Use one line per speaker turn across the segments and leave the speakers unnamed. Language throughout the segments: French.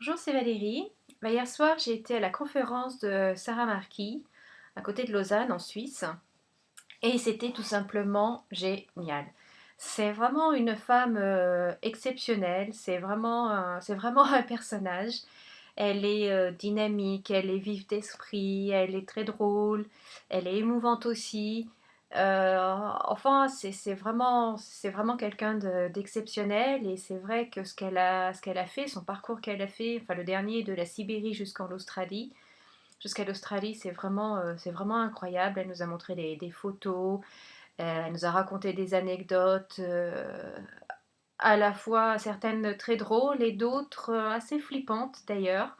Bonjour, c'est Valérie. Hier soir, j'ai été à la conférence de Sarah Marquis, à côté de Lausanne, en Suisse, et c'était tout simplement génial. C'est vraiment une femme exceptionnelle, c'est vraiment un personnage. Elle est dynamique, elle est vive d'esprit, elle est très drôle, elle est émouvante aussi. Enfin, c'est vraiment quelqu'un d'exceptionnel et c'est vrai que ce qu'elle a fait, son parcours qu'elle a fait, enfin le dernier de la Sibérie jusqu'à l'Australie, c'est vraiment incroyable. Elle nous a montré des photos, elle nous a raconté des anecdotes, à la fois certaines très drôles et d'autres assez flippantes d'ailleurs.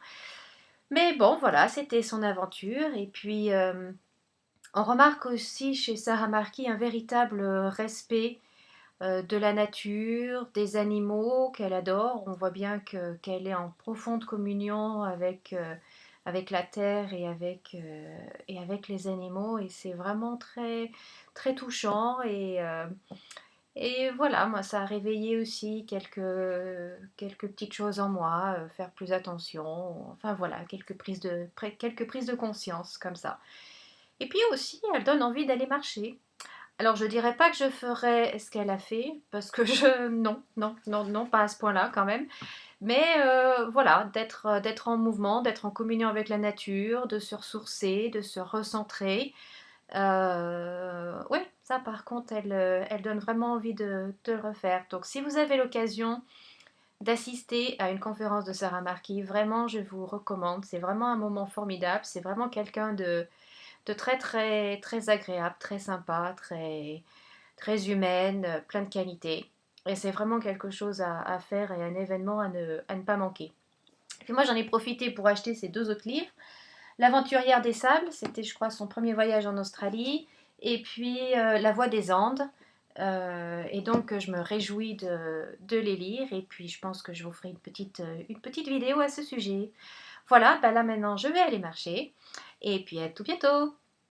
Mais bon, voilà, c'était son aventure. Et puis, on remarque aussi chez Sarah Marquis un véritable respect de la nature, des animaux qu'elle adore. On voit bien qu'elle est en profonde communion avec la terre et avec les animaux. Et c'est vraiment très, très touchant. Et voilà, moi, ça a réveillé aussi quelques petites choses en moi, faire plus attention. Enfin voilà, quelques prises de conscience comme ça. Et puis aussi, elle donne envie d'aller marcher. Alors, je dirais pas que je ferais ce qu'elle a fait, parce que non, non, non, non, pas à ce point-là quand même. Mais voilà, d'être en mouvement, d'être en communion avec la nature, de se ressourcer, de se recentrer. Ouais, ça par contre, elle donne vraiment envie de le refaire. Donc, si vous avez l'occasion d'assister à une conférence de Sarah Marquis, vraiment, je vous recommande. C'est vraiment un moment formidable. C'est vraiment quelqu'un de très très très agréable, très sympa, très humaine, plein de qualité. Et c'est vraiment quelque chose à faire et un événement à ne pas manquer. Et puis moi j'en ai profité pour acheter ces deux autres livres. L'Aventurière des Sables, c'était je crois son premier voyage en Australie. Et puis La Voix des Andes. Et donc je me réjouis de les lire. Et puis je pense que je vous ferai une petite vidéo à ce sujet. Voilà, bah là maintenant je vais aller marcher. Et puis à tout bientôt.